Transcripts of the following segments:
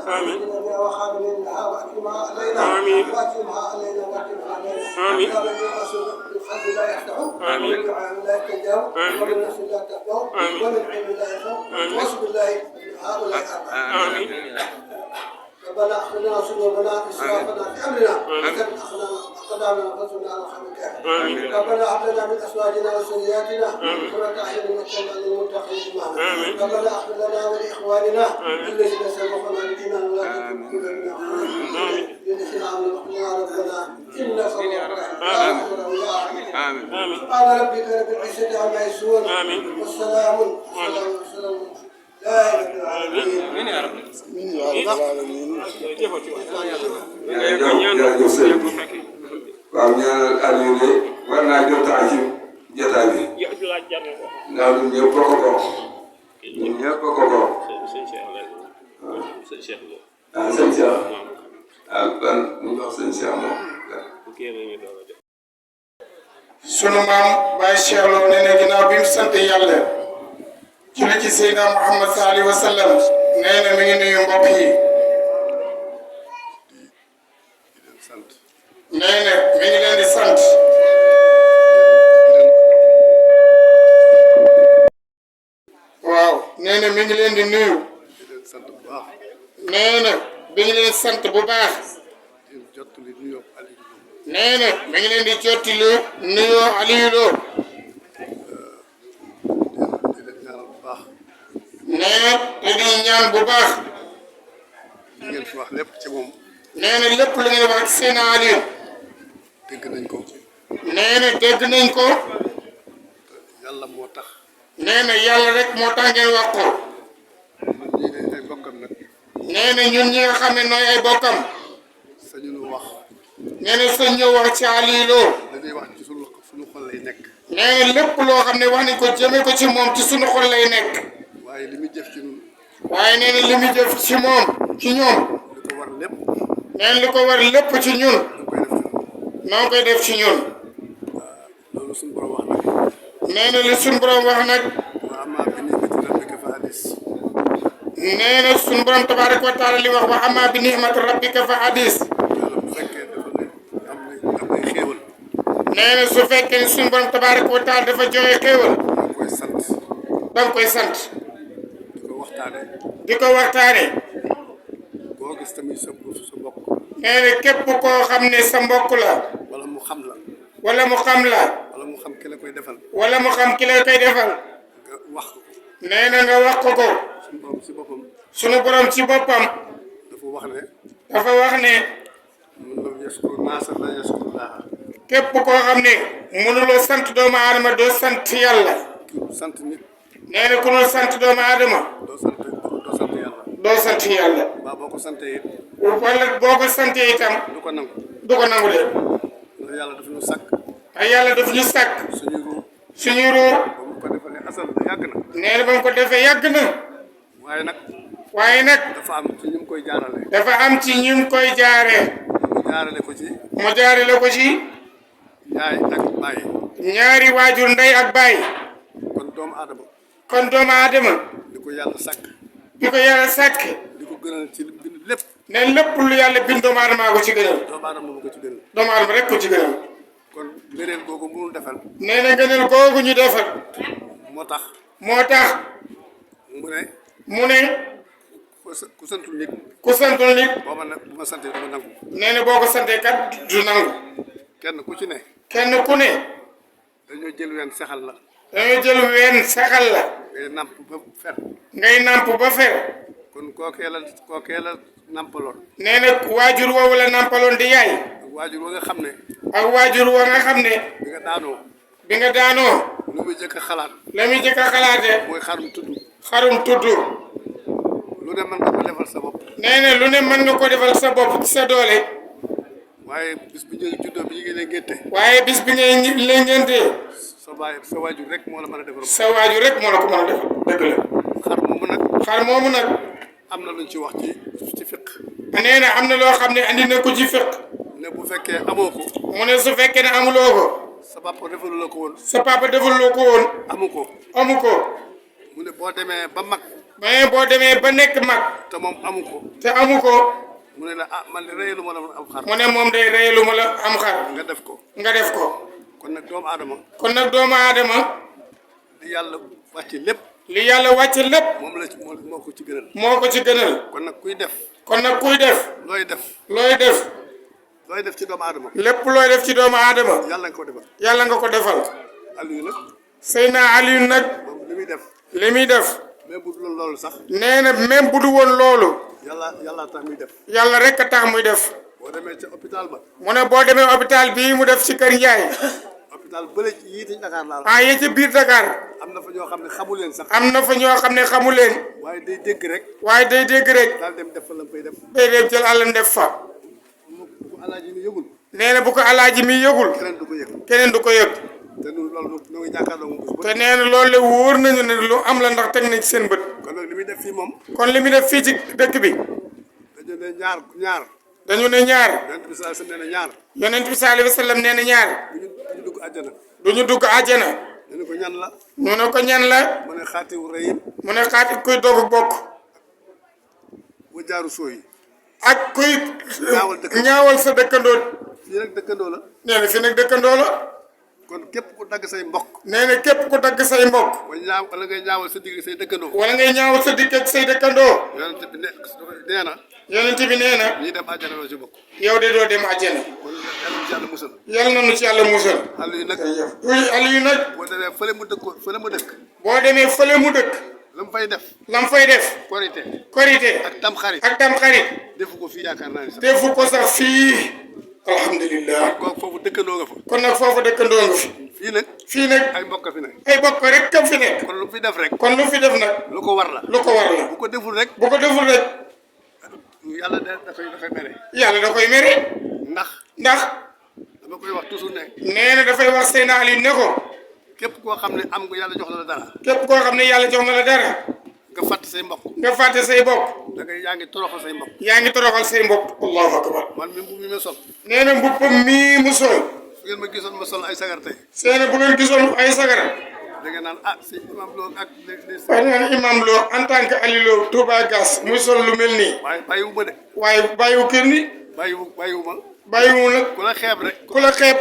آمين وخاملينها وأكرمها علينا آمين وأكرمها علينا وأكرمها علينا آمين يا من يرسل الخلق لا يخدعون آمين ومن دعاء لا يستجاب ومن نفس لا تخدعون ومن علم لا يفهم واصب الله هؤلاء أربعة آمين ربنا اخرجنا صدورنا اسرافنا في امرنا وثبت اقدامنا وانصرنا على القوم الكافرين ربنا هب لنا من ازواجنا وذرياتنا قرة اعين واجعلنا للمتقين اماما ربنا اغفر لنا ولاخواننا الذين سبقونا بالايمان ولا تجعل قلوبنا غافلين لنحن عملنا ربنا انك آمين سبحان ربك رب العزه عما يصفون والسلام لا اله الا الله آمين يا رب waaw ñaanal Aliou de war naa jot a ci jotaay bi ndax ñun ñëpp bokk ko ñun ñëpp bokk ko ah sëñ Cheikh ah ban ñu jox sëñ Cheikh moom sunu maam Baye Cheikh Lo nee na ginnaaw bi mu sant yàlla julli ci Seydina Muhammad sallallahu alayhi wa sallam nee na mi ngi nuyu mbokk yi nee na mi ngi leen di sant waaw nee na mi ngi leen di nuyu nee na mi ngi leen sant bu baax nee na mi ngi leen di jottali nuyoo Aliou Lo nee na te di ñaan bu baax li ngeen fi wax lépp ci moom nee na lépp lu ngeen wax ci seen Aliou dégg nañ ko nee na dégg nañ ko yàlla moo tax nee na yàlla rek moo tax ngeen wax ko ñun ñii ne ay bokkam nag nee na ñun ñi nga xam ne nooy ay bokkam sañu nu wax nee na sëñ ñëw wax ci Aliou Lo dañuy wax ci suñu xol lay nekk nee na lépp loo xam ne wax nañ ko jëme ko ci moom ci sunu xol lay nekk waaye li muy jëf ci ñun waaye nee na li muy jëf ci moom ci ñoom li ko war lépp nee na li ko war lépp ci ñun ñu koy def ci ñun noo koy def ci ñun loolu suñu borom wax nag nee na li sunu borom wax nag wa ammaa bi ni'mati rabbika fa hadis nee na sunu borom tabaaraka wa taala li wax wa ammaa bi ni'mati rabbika fa hadis loolu bu fekkee dafa ne am nay xéewal nee na su fekkee ne sunu borom tabaaraka wa taala dafa joxe xéewal da koy sant danga koy sant di ko waxtaane di ko waxtaane boo gis tamit sa mbokk nee na képp koo xam ne sa mbokk la wala mu xam la wala mu xam la wala mu xam ki la koy defal wala mu xam ki la koy defal nga wax ko nee na nga wax ko ko suñu borom si boppam sunu borom ci boppam dafa wax ne dafa wax ne mun lam yashkur naasa la yashkur laaha képp koo xam ne mënuloo sant doomu aadama doo sant yàlla sant nit nee na ku nul sant doomu aadama doo sant yàlla doo sant yàlla mbaa boo ko santee it wala boo ko santee itam du ko nangu du ko nangu de ndax yàlla dafa ñu sàkk ay yàlla daf ñu sàkk suñu ruu suñu ruu ba mu ko defalee asal yàgg na nee na ba mu ko defee yàgg na waaye nag waaye nag dafa am ci ñu mu koy jaarale dafa am ci ñi mu koy jaaree mu jaarale ko ci mu jaarale ko ci yaay ak baay ñaari waajur ndey ak baay kon doomu aadama kon doomu aadama di ko yàlla sàkk bi ko yàlla sàkk di ko gënal ci bind lépp ne lépp lu yàlla bind doomu aadama ko ci gënal doomu aadama mu ko ci gënal doomu aadama rek ko ci gënal kon ngëneel googu mënul defal nee na gënal googu ñu defal moo tax moo tax mu ne ku santul nit ku santul nit boo ma nag bu ma santee dama nangu nee na boo ko santee kat du nangu kenn ku ci ne kenn ku ne dañoo jël ween saxal la dañoo jël ween saxal la ngay namp ba fer ngay namp ba fer kon kookee la nampaloon nee na waajur woowu la nampaloon di yaay ak waajur wa nga xam ne ak waajur wa nga xam ne bi nga daanoo lu muy jëkk a xalaat la muy jëkk a xalaatee mooy xarum tudd lu ne mën nga ko defal sa bopp nee na lu ne mën nga ko defal sa bopp ci sa doole waaye bis bi ñu juddoo bi ñu ngi lay ngénte waaye bis bi ngay lay ngéntee sa waajur rek moo la mën a defal sa waajur rek moo la ko mën a defal dëgg la xar moomu nag am na luñ ci wax ci fiq nee na am na loo xam ne andi na ko ci fiq ne bu fekkee amoo ko mu ne su fekkee ne amuloo ko sa papa defaluloo ko woon sa papa defaluloo ko woon amu ko mu ne boo demee ba mag mais boo demee ba nekk mag te moom amu ko te amu ko mu ne la ah man de rëyalu ma la am xar mu ne moom day reyalu ma la am xar nga def ko nga def ko kon nag doomu aadama kon nag doomu aadama di yàlla wàcce lépp li yàlla wàcce lépp moom la ci moo ko ci gënal moo ko ci gënal kon nag kuy def kon nag kuy def looy def looy def looy def ci doomu aadama lépp looy def ci doomu aadama yàlla nga ko defal yàlla nga ko defal Aliou nag Seydina Aliou nag moom li muy def li muy def mais bu dul loolu sax nee na même bu du woon loolu yàlla tax muy def yàlla rek a tax muy def boo demee ca hôpital ba mu ne boo demee hôpital bii mu def ci Kër Ndiaye hôpital bële ci yii ci Dakar laa la ah yi ci biir Dakar am na fa ñoo xam ne xamu leen sax am na fa ñoo xam ne xamu leen waaye day dégg rek waaye day dégg rek daal dem def fa la koy def day dem jël àllam def fa bu ko alaaji mi yëgul nee na bu ko alaaji mi yëgul keneen du ko yëg keneen du ko yëg te ñun loolu ñoo ngi jàkkaarloo moom bés bu te nee na loolu la wóor nañu ne lu am la ndax teg nañ ci seen bët kon nag li muy def fii moom kon li mu def fii ci dëkk bi dañu ne ñaar dañu ne ñaar yonent bi sallallahu alayhi wasallam nee na ñaar yonent bi sallallahu alayhi wasallam nee na ñaar ñu dugg àjjana duñu dugg àjjana ñu ne ko ñan la ñu ne ko ñan la mu ne xaatiwu rëyin mu ne xaati kuy doog bokk wa jaaru sooy ak kuy ñaawal dëkkandoo. ñaawal sa dëkkandoo fii nag dëkkandoo la nee na fi nag dëkkandoo la kon képp ku dagg say mbokk nee na képp ku dagg say mbokk wala ngay ñaawal sa digg say dëkkandoo wala ngay ñaawal sa dikk ak say dëkkandoo yonent bi nee na yonent bi nee na ñii dem àjjana loo ci bokk yow de doo dem àjjana kon yàlla ci yàlla musal yal na nu ci yàlla musal Aliou nag oui Aliou nag boo demee fële mu dëkk boo demee fële mu dëkk la mu fay def lam fay def korité korité ak tam xarit ak tam xarit defu ko fii yaakaar naa ni sax defu ko sax fii alhamdulillah kooku foofu dëkkandoo nga fa kon nag foofu dëkkandoo nga fi fii nag fii nag ay mbokk fi nag ay bokk rek kam fi nekk kon lu fi def rek kon lu fi def nag lu ko war la lu ko war la bu ko deful rek bu ko deful rek yàlla dafay mere yàlla da koy mere ndax ndax dama koy wax toujours ne nee na dafay wax Seydina Aliou ne ko képp koo xam ne am nga yàlla jox na la dara képp koo xam ne yàlla jox na la dara nga fàtt say mbokk nga fàtte say bokk da ngay yaa ngi toroxal say mbokk yaa ngi toroxal say mbokk allahu akbar man mi bu mi ma sol nee na mbubbam mii mu sol su ngeen ma gisoon ma sol ay sagar tey seena bu ngeen gisoon ay sagara da ngeen naan ah si imam loolu ak waaye nee na imam Lo en tant que Aliou Lo Touba Gas muy sol lu mel nii waaye bàyyiwu ma de waaye bàyyiwu kër ni bàyyiwu ma bàyyiwu nag ku la xeeb rek ku la xeeb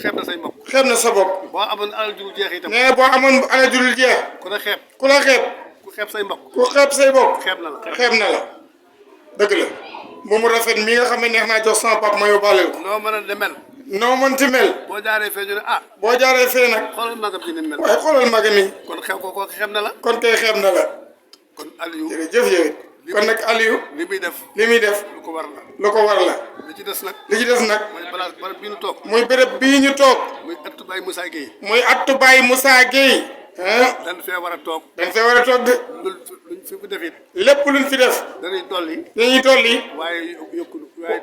xeeb na say mbokk xeeb na sa bopp boo amoon alal ju jeex itam nee na boo amoon ala jurul jeex ku la xeeb ku la xeeb ku xeeb say mbokk ku xeeb say bopp xeeb na la xeeb na la dëgg la bu mu rafet mi nga xam ne neex naa jox sama pap ma yóbbaaleel ko noo mën a demel noo mënti mel boo jaaree fee ñu ne ah boo jaaree fee nag xoolal magam ji ni mel waaye xoolal maga mi kon xeeb ko kooku xeeb na la kon kay xeeb na la kon Aliou jërëjëf yow it kon nag Aliou li muy def li muy def lu ko war la lu ko war la li ci des nag li ci des nag mooy balaa barab bi ñu toog muy béréb bii ñu toog muy ëttu Baye Moussa Gueye muy attu Baye Moussa Gueye dañ fee war a toog dañ fee war a toog de luñ fi def it lépp luñ fi def dañuy dolli dañuy dolli waaye yokku waaye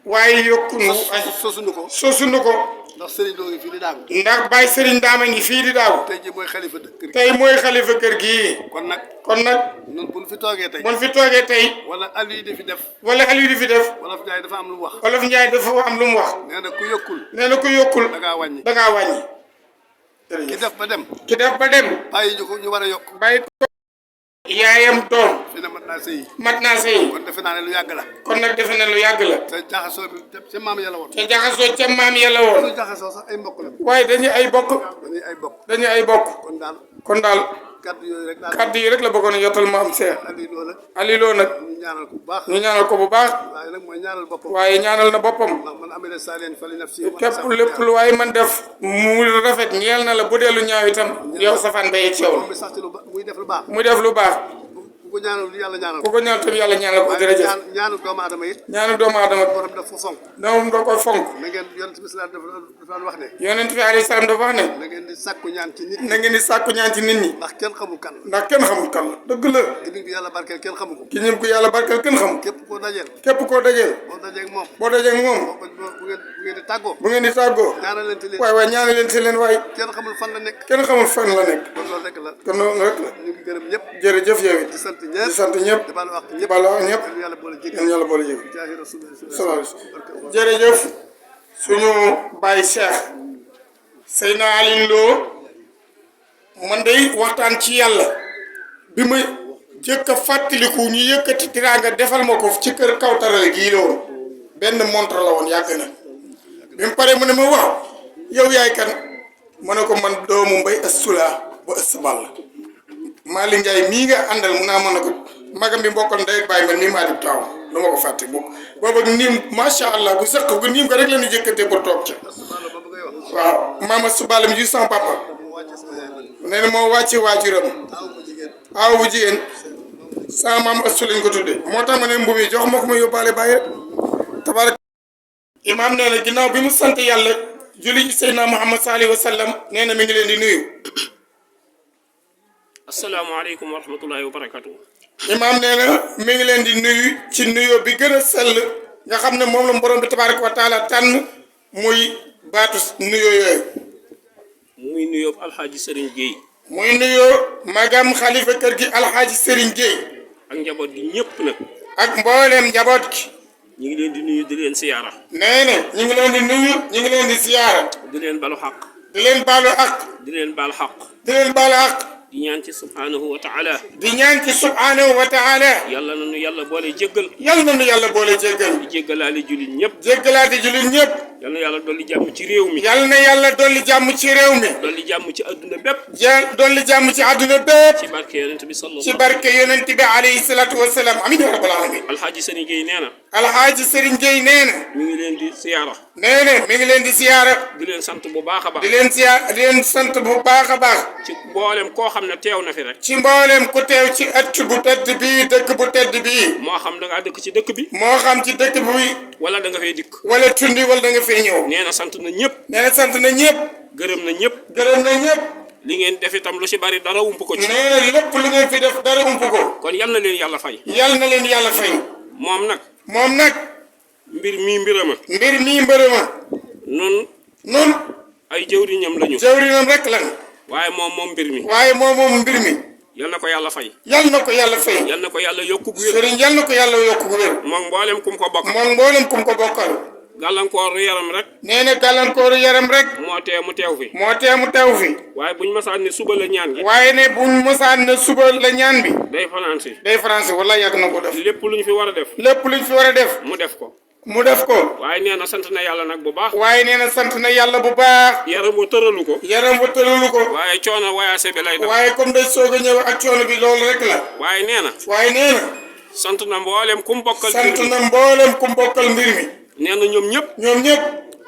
waaye yokku nu sosunu ko sosunu ko ndax Serigne Lo ngi fii di daagu ndax Baye Serigne Dama ngi fii di daaw tey ji mooy xalifa kër gi tey mooy xalifa kër gii kon nag ñun bu ñu fi toogee tey buñ fi toogee tey wala Aliou di fi def wala Aliou di fi def wala Ndiaye dafa am lu mu wax Wolof Njaay dafa am lu mu wax nee na ku yokkul nee na ku yokkul da ngaa wàññi da ngaa wàññi ki def ba dem ki def ba dem bàyyi ñu ko ñu war a yokk bàyyi ko yaayam doom fi ne mat naa sëy mat naa sëy kon defe naa ne lu yàgg la kon nag defe na lu yàgg la te jaxasoo bi ca maam yàlla woon te jaxasoo ca maam yàlla woon lu jaxasoo sax ay mbokk la waaye dañuy ay bokk dañuy ay bokk dañuy ay bokk kon daal kàddu yooyu rek daal kàddu yi rek la bëggoon a jotal ma am seer Aliou Lo nag Aliou Lo nag ñu ñaanal ko bu baax ñu ñaanal ko bu baax waaye nag mooy ñaanal boppam waaye ñaanal na boppam ndax man amee saaleen fali nafsi képp lépp lu waaye man def mu rafet ñeel na la bu dee lu ñaaw itam yow safaan ba yegg moom mi sax ci lu muy def lu baax muy def lu baax ku ko ñaanal yàlla ñaanal ku ko ñaan tam yàlla ñaanal ko jërëjëf ñaanu doomu aadama it ñaanu doomu aadama borom daf ko fonk doom doo koy fonk na ngeen yonent bi salaam dafa wax ne yonent bi alayhi salaam dafa wax ne na ngeen di sàkku ñaan ci nit na ngeen di sàkku ñaan ci nit ñi ndax kenn xamul kan ndax kenn xamul kan la dëgg la ki nit yàlla barkeel kenn xamu ko ki ñun ko yàlla barkeel kenn xamul képp koo dajeel képp koo dajeel boo dajeeg moom boo dajeeg moom bu ngeen di tàggoo bu ngeen di tàggoo ñaanal leen ci leen waaye waaye ñaanal leen ci leen waaye kenn xamul fan la nekk kenn xamul fan la nekk kon loolu rek la kon loolu rek la ñu ngi gërëm ñëpp jërëjëf yow it di sant di ñëpp sant ñëpp di baal wax di ñëpp baal wax ñëpp yàlla yàlla boole yéen jéggal yàlla boole jëg jaahi rasulillah salaamaaleykum jërëjëf suñu Baye Cheikh Seydina Aliou Lo man day waxtaan ci yàlla bi ma jëkk a fàttaliku ñu yëkkati tiraanga defal ma ko ci kër Kawtara gii la woon benn montre la woon yàgg na bi mu paree mu ne ma waaw yow yaay kan ma ne ko man doomu Mbay Asula ba ëssbal Mali Ndiaye mii nga àndal mu naa mën a ko magam bi mbokkal ndey ak bàyyi man mii maa di taaw lu ma ko fàtte bokk booba niim macha allah bu sëq gu niim ko rek la ñu jëkkante pour toog ca waaw maama Subala mi ju sama papa nee na moo wàcce waajuram aaw bu jigéen sama maam Astu lañ ko tudde moo tax ma ne mbu mi jox ma ko ma yóbbaale bàyyi tabarak imaam nee na ginnaaw bi mu sant yàlla julli ci Seydina Muhammad sallallahu alayhi wa sallam nee na mi ngi leen di nuyu asalaamaaleykum wa rahmatullahi wa barakatu. imaam nee na mi ngi leen di nuyu ci nuyoo bi gën a sell nga xam ne moom la borom bi tabaaraka wa taala tànn muy baatu nuyoo yooyu. muy nuyoo alxaaji Serigne Gueye. muy nuyoo magam xalifa kër gi alxaaji Serigne Gueye. ak njaboot gi ñëpp nag. ak mbooleem njaboot gi. ñu ngi leen di nuyu di leen siyaara. nee na ñu ngi leen di nuyu ñu ngi leen di siyaara. di leen balu xaq. di leen baalu ak. di leen baal xaq. di leen baalu ak. di ñaan ci subhanahu wa taala. di ñaan ci subhanahu wa taala. yàlla na nu yàlla boole jéggal. yàlla na nu yàlla boole jéggal. di jéggalaale jullit ñëpp. jéggalaate jullit ñëpp. yal na yàlla dolli jàmm ci réew mi. yàlla na yàlla dolli jàmm ci réew mi. dolli jàmm ci adduna bépp. dolli jàmm ci àdduna bépp. ci barke yonent bi sallallahu ci barke yonent bi alayhi salaatu wa salaam amiin ya rabbal alamin. alxaaji Serigne Gueye nee na. alxaaji Serigne Gueye nee na. mi ngi leen di siyaara. nee na mi ngi leen di siyaara. di leen sant bu baax a baax. di leen sant bu baax a baax. ci mboolem koo xam ne teew na fi rek. ci mboolem ku teew ci ëtt bu tedd bii dëkk bu tedd bii. moo xam da ngaa dëkk ci dëkk bi. moo xam ci dëkk bi. wala da nga fay dikk. wala tundi wala da nga fay ñëw. nee na sant na ñëpp. nee na sant na ñëpp. gërëm na ñëpp. gërëm na ñëpp. li ngeen def itam lu ci bari dara ump ko ci. nee na lépp lu ngeen fi def dara ump ko. kon yal na leen yàlla fay. yal na leen yàlla fay. moom nag. moom nag. mbir mii mbirama. mbir mii mbirama. nun ay jëwriñam lañu. jëwriñam rek lan. waaye moom mbir mi. waaye moom mbir mi. yal na ko yàlla fay. yal na ko yàlla fay. yal na ko yàlla yokku gu wér. sëriñ yal na ko yàlla yokku gu wér. moom mboolem kum ko bokk. moom mboolem kum ko bokkal. gàllankooru yaram rek. nee na gàllankooru yaram rek. moo tee mu teew fi. moo tee mu teew fi. waaye buñ masaan ne suba la ñaan gi. waaye ne buñ masaan ne suba la ñaan bi. day français. day français wala yàgg na ko def. lépp luñ fi war a def. lépp luñ fi war a def. mu def ko. mu def ko. waaye nee na sant na yàlla nag bu baax. waaye nee na sant na yàlla bu baax. yaram wa tëralu ko. yaram wa tëralu ko. waaye coono wayaase bi lay def. waaye comme day soog a ñëw ak coono bi loolu rek la. waaye nee na. waaye nee na. sant na mboolem kum bokkal. sant na mboolem kum bokkal mbir mi. nee na ñoom ñëpp. ñoom ñëpp.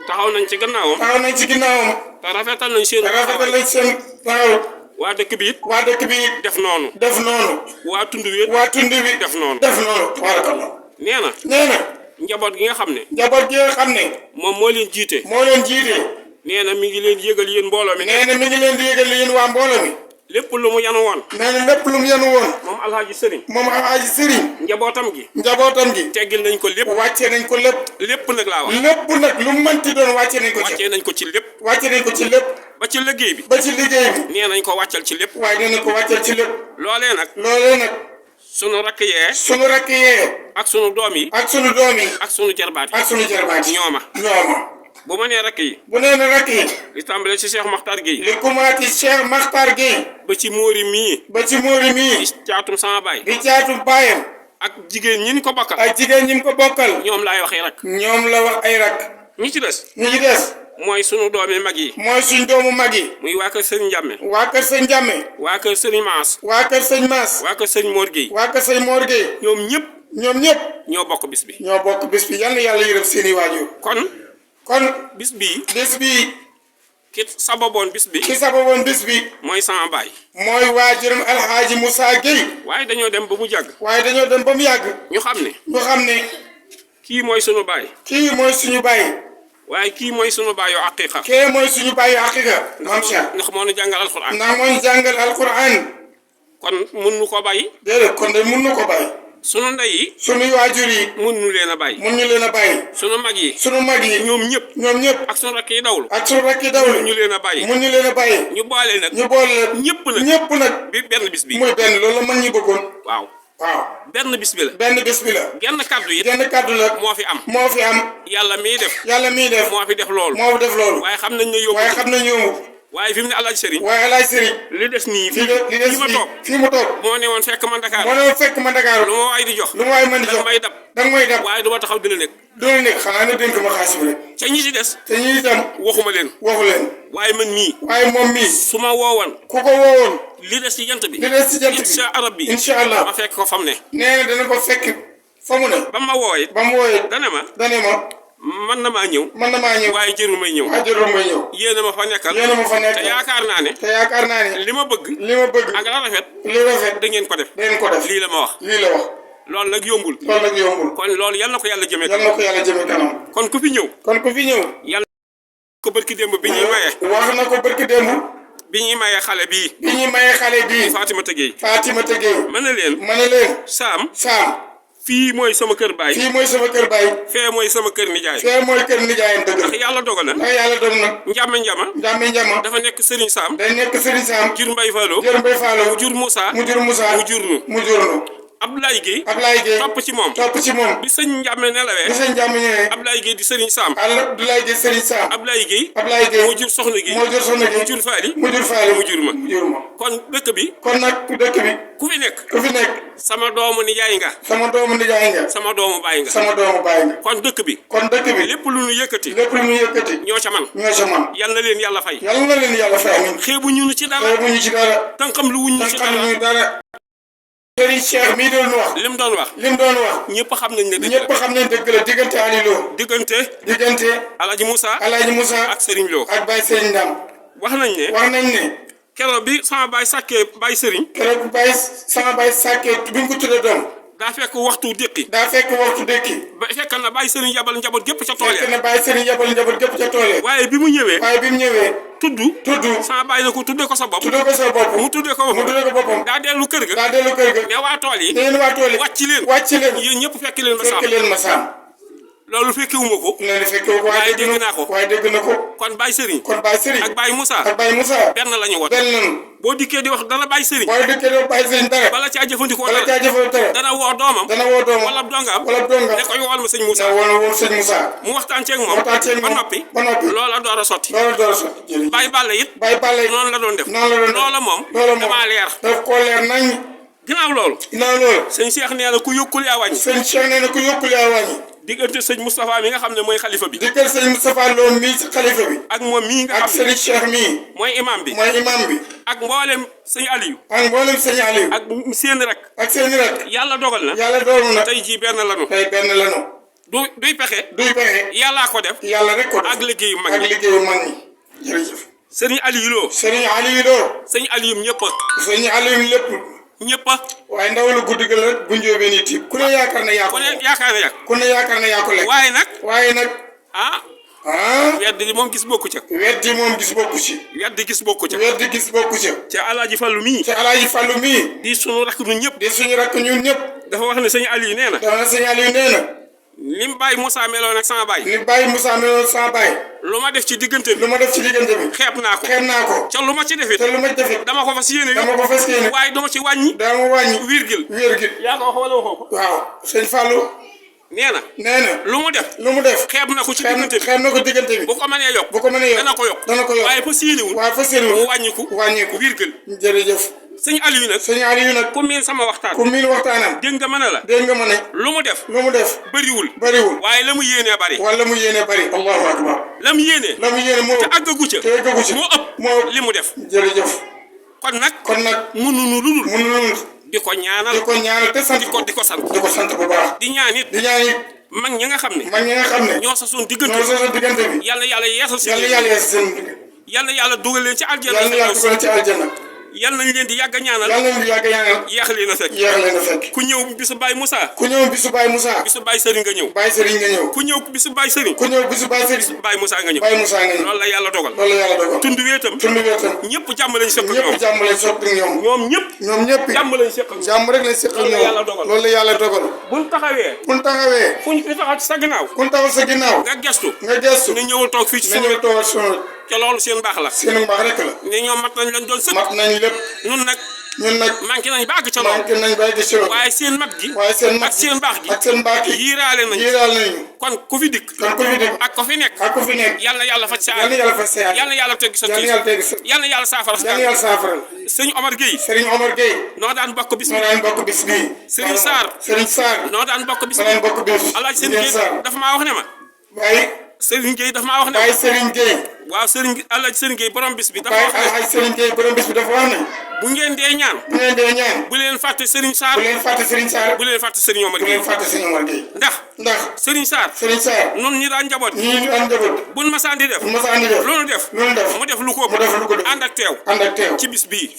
taxaw nañ ci gannaawam. taxaw nañ ci ginnaawam. te rafetal nañ seen. te rafetal nañ seen taxaw. waa dëkk bi it. waa dëkk bi it. def noonu. def noonu. waa tund wi it. waa tund bi. def noonu. def noonu. tabarakallah. nee na. nee na. njaboot gi nga xam ne. njaboot gi nga xam ne. moom moo leen jiite. moo leen jiite. nee na mi ngi leen yëgal yéen mbooloo mi. nee na mi ngi leen di yëgal yéen waa mbooloo mi. lépp lu mu yanu woon. nee na lépp lu mu yanu woon. moom alxaaji sëriñ. moom alxaaji sëriñ. njabootam gi. njabootam gi. teggil nañ ko lépp. wàccee nañ ko lépp. lépp nag laa wax. lépp nag lu mu mënti doon wàccee nañ ko ci. wàccee nañ ko ci lépp. wàccee nañ ko ci lépp. ba ci liggéey bi. ba ci liggéey bi. nee nañ ko wàccal ci lépp. waaye nee nañ ko wàccal ci lépp. loolee nag. loolee nag. sunu rakk yee. sunu rakk yee. ak sunu doom yi. ak sunu doom yi. ak sunu jarbaat yi. ak sunu jarbaat yi. ñooma. bu ma nee rakk yi. bu nee na rakk yi. li tàmbalee ci Cheikh Makhtar Gueye. li commencé Cheikh Makhtar Gueye. ba ci Móori mii. ba ci Móori mii. di caatum sama baay. di caatum baayam. ak jigéen ñi ñu ko bokkal. ak jigéen ñi mu ko bokkal. ñoom laay waxee rak. ñoom la wax ay rak. ñi ci des. ñi ci des. mooy sunu doomi mag yi. mooy suñ doomu mag yi. muy waa kër sëñ Njàmme. waa kër sëñ Njàmme. waa kër sëñ Maas. waa kër sëñ Maas. waa kër sëñ Mor Gueye. waa kër sëñ Mor Gueye. ñoom ñëpp. ñoom ñëpp. ñoo bokk bis bi. ñoo bokk bis bi yal na yàlla yërëm seeni waajur. kon bis bii. bis bii. ki sababoon bis bi. ki sababoon bis bi. mooy sama baay. mooy waajuram alxaaji Moussa Gueye. waaye dañoo dem ba mu jàgg. waaye dañoo dem ba mu yàgg. ñu xam ne. ñu xam ne. kii mooy sunu baay. kii mooy suñu baay. waaye kii mooy sunu baayu aqiqa. kee mooy suñu baayu aqiqa. maam Cheikh ndax moo ñu jàngal alquran. ndax moo ñu jàngal alquran. kon mun nu ko bàyyi. déedéet kon de mun nu ko bàyyi. sunu ndey yi. suñu waajur yi. mun nu leen a bàyyi. mun ñu leen a bàyyi. sunu mag yi. sunu mag yi. ñoom ñëpp. ñoom ñëpp. ak sunu rakk yi dawlu. ak sunu rakk yi dawlu. ñu leen a bàyyi. mun ñu leen a bàyyi. ñu boole nag. ñu boole nag. ñëpp nag. ñëpp nag. bi benn bis bi. muy benn loolu la mag ñi bëggoon. waaw. waaw. benn bis bi la. benn bis bi la. genn kàddu yi. genn kàddu la. moo fi am. moo fi am. yàlla miy def. yàlla miy def. moo fi def loolu. moo fi def loolu. waaye xam nañ ne yóbbu. waaye xam nañ yomb. waaye fi mu ne alaaji sëriñ waaye alaaj sëriñ li des nii li des fii ma toog fii mu toog moo ne woon fekk ma Dakar moo ne fekk ma Dakar lu ma waay di jox lu ma waay mën di danga jox may dab danga may dab waaye du ma taxaw dina nekk doolu nekk xanaa ne dénk ma xaalis bi rek ca ñi ci des te ñi itam waxuma leen waxu leen waaye man mii waaye moom mii su ma woowoon ku ko woowoon li des ci jant bi li des ci jant bi incha arab bi incha allah ma fekk ko fam ne nee na dana ko fekk fa mu ne ba ma wooyee ba mu wooyee dane ma dane ma man na maa ñëw man na maa ñëw waaye jërul may ñëw waaye jarul may ñëw yéena ma fa nekkal yéena ma fa nekk te yaakaar naa ne te yaakaar naa ne li ma bëgg li ma bëgg ak la rafet li rafet da ngeen ko def da ngeen ko def lii la ma wax lii la wax loolu nag yombul loolu nag yombul kon loolu yal na ko yàlla jëmee yal na ko yàlla jëme kanam kon ku fi ñëw kon ku fi ñëw yàlla ko barki démb bi ñuy maye wax na ko barki démb bi ñuy maye xale bii bi ñuy maye xale bii Fatima Tëgéey Fatima Tëgéey ma ne leen ma ne leen saam Saam fii mooy sama kër baay fii mooy sama kër baay fee mooy sama kër nijaay fee mooy kër nijaayam dëgg ndax yàlla dogal na ndax yàlla doon nag njàmme njama njàmme njama dafa nekk Serigne Sam day nekk Serigne Sam jur Mbay Fallo jër Mbay Faalo mu jur Moussa mu jur Moussa mu jur nu mu jur nu Abdoulaye Guèye Ablaye Gueye topp ci moom topp ci moom bi sëñ njàmme nelawee bi sëñ jàmm ñëwee Abdoulaye Guèye di Serigne Sam Ablaye Gueye Serigne Sam Abdoulaye Guèye Ablaye Gueye moo jur Soxna Guèye moo jur soxna mu Gueye jur Faali mu jur Faale mu jur ma mu jur ma kon dëkk bi kon nag ku dëkk bi ku fi nekk ku fi nekk sama doomu nijaay nga sama doomu nijaay nga sama doomu baay nga sama doomu baay nga kon dëkk bi kon dëkk bi lépp lu nu yëkkati lépp lu ñu yëkkati ñoo ca man ñoo sa man yal na leen yàlla fay yàlla na leen yàlla fay amiin xeebu ñu ci dara xeebu ñu ci dara tànkam lu wuñ ñu ci xam dara ñu dara Serigne Cheikh mii doon wax lim doon wax lim doon wax ñëpp xam nañ ne dëgg ñëpp xam nañ dëgg la diggante Ali Lo diggante diggante Alaaji Moussa Alaaji Moussa ak Serigne Lo ak Baye Serigne Ndam wax nañ ne wax nañ ne keroog bi sama baay sàkkee Baye Serigne keroog Baye sama Baye sàkkee bi mu ko tuddee doom daa fekk waxtu déqi daa fekk waxtu dëkki ba fekk na Baye Serigne yabal njaboot gépp ca tool fekk ya na Baye Serigne yabal njaboot gépp ca tool yi waaye bi mu ñëwee waaye bi mu ñëwee tudd sama baay na ko tuddee ko sa bopp tuddee ko sa bopp mu tuddee ko mu boppam tuddee ko boppam daa dellu kër ga daa dellu kër ga ne waa tool yi yéen waa tool yi wàcc leen wàcc leen yéen ñëpp fekk leen ma fekk saam leen ma saam loolu fekkiwuma ko nee na fekkee ko waaye dégg naa ko waaye dégg na ko kon Baye Serigne kon Baye Serigne ak Baye Moussa ak Baye Moussa benn la ñu woon benn lañu boo dikkee di wax dana Baye Serigne waaye dëkkee doo Baye Serigne dara bala caa jëfandikoo bala dara caa jëfal dara dana woo doomam dana woo doomam wala dongaam wala donga ne ko yool ma sëñ Moussa na woon sëñ Moussa mu waxtaan ceeg moom waxtaan ceeg ba moom noppi ba noppi loola door a sotti loolu door so jërëjëf Baye Balla it Baye Balla noonu la doon def noonu la doon def loola moom damaa leer daf koo leer nañ ginnaaw loolu ginnaaw loolu sëñ Cheikh nee na ku yokkul yaa wàññi sëñ Cheikh nee na ku yokkul yaa wàññi diggante sëñ Moustapha mi nga xam ne mooy xalifa bi dikkal sëñ Moustapha Lo mii ci xalifa bi ak moom mii nga ak xam ne sëñ Cheikh mii mooy imam bi mooy imam bi ak mboolem sëñ Aliou ak mboolem sëñ Aliou ak seen rek ak seen rek yàlla dogal na yàlla doonu na tey jii benn lanu tey benn lanu duy pexe duy pexe yàllaa ko def yàlla rek ko def ak liggéeyu mag ak ñi liggéeyu mag ñi jërëjëf sëriñ Aliou Lo sëriñ Aliou Lo sëñ Aliou ñëpp sëriñ Aliou lépp ñëpp waaye ndaw la guddi ga la bu njóobee nit yi ku ne yaakaar na yaa ko ku ne yaakaar na yàgg ku ne yaakaar na yaa ko lekk waaye nag ah wedd di moom gis bokku ca weddi moom gis bokku ci wedd gis bokku ca weddi gis bokku ca ca Alaaji Fallu mii te Alaaji Fallu mii di sunu rakk ñun ñëpp di suñu rakk ñun ñëpp dafa wax ne sëñ Aliou nee na dafa sëñ Aliou nee na li mu bàyyi Moussa meloon ak sama baay ni bàyyi Moussa meloon sama baay lu ma def ci diggante bi lu ma def ci diggante bi xeeb naa ko xeeb naa ko ca lu ma ci defit te lu ma defit dama ko fas yéene dama ko fas yéene waaye dama ci wàññi dama wàññi virgule wér gi yaa ko wax wala waxoo ko waaw sëñ Fallou nee na nee na lu mu def lu mu def xeeb na ko ci diggante bi xeeb na ko diggante bi bu ko mënee yokk bu ko mënee yokk dana ko yokk dana ko yokk waaye fas yéenewul waaye fas yéene mu wàññiku wàññiku virgule jërëjëf sëñ Aliou nag sëñ Aliou nag ku miin sama waxtaan ku miin waxtaanam dégg nga mën a la dégg nga ma ne lu mu def lu mu def bëriwul bariwul waaye la mu yéenee bari wala mu yéene bari allahu akbar la mu yéenee la mu yéene moo te àggagu ca te àggagu ca moo ëpp moo ëpp li mu def jërëjëf kon nag kon nag mënuñu lu dul mënul di ko ñaanal di ko ñaanal te sant di ko sant di ko sant bu baax di ñaan it di ñaan it mag ñi nga xam ne mag ñi nga xam ne ñoo sa suñ diggante ñoo sa diggante bi yàlla yàlla yeesal si yàlla yàlla yees seen yàlla yàlla dugal leen ci aljana yàlla yàlla dugal ci aljanna yàlla nañ leen di yàgg a ñaanal yàlla nañ di yàgg ñaanal yeex leen a fekk yeex leen a fekk ku ñëw bisu Baye Moussa ku ñëw bisu Baye Moussa bisu Baye Serigne nga ñëw Baye Serigne nga ñëw ku ñëw bisu Baye Serigne ku ñëw bisu Baye Serigne Baye Moussa nga ñëw Baye Moussa nga ñëw loolu la yàlla dogal loolu la yàlla dogal tund weetam tund weetam ñëpp jàmm lañ seq ak ñëpp ñoom jàmm lañ sopp ak ñoom ñoom ñëpp ñoom ñëpp jàmm lañ seq ak ñoom jàmm rek lañ seq ak loolu la yàlla ñoom dogal. loolu la yàlla dogal buñ taxawee kun taxawee fuñ fi taxaw ci sa ginnaaw kun taxaw sa ginnaaw nga gestu nga gestu ne ñëwul toog fii ci na suñu ñëw toogal sunu ca loolu seen baax la seen mbaax rek la ne ñoom mat nañ lañ doon sëkk mat nañ lépp nun nag ñun nag manqué nañ bàgg ca loolu manqué nañ bay di solo waaye seen mat gi waaye seen mat ak seen baax gi ak seen baax gi yiiraale nañ yiiraal nañu kon ku fi dikk kon ku fi dikk ak ko fi nekk ak ku fi nekk yal na yàlla faj sa yal na yàlla faj sa yal na yàlla teggi sa yal na yàlla teggi sa yal na yàlla saafara yal na yàlla saafaral sëñ Omar Gueye Serigne Omar Gueye noo daan bokk bis ma daan bokk bis bii Serigne Sarr Serigne Sarr noo daan bokk bis ma daan bokk bis Alaaji Serigne Gueye dafa maa wax ne ma waaye Serigne Gueye dafa maa wax ne waaye Serigne Gueye waaw Serigne Alaaji Serigne Gueye borom bis bi dafa waaye wax ne Alaaji Serigne Gueye borom bis bi dafa wax ne bu ngeen dee ñaan bu ngeen dee ñaan bu leen fàtte Serigne Sarr bu leen fàtte Serigne Sarr bu leen fàtte Serigne Omar bu Gueye leen fàtte Serigne Omar Gueye ndax Serigne Sarr Serigne Sarr nun ñi daan njaboot ñii ñu am njaboot buñ masaan di def bu ma sa andi def loolu def loolu def mu def lu ko mu def lu ko def ànd ak teew ànd ak teew ci bis bii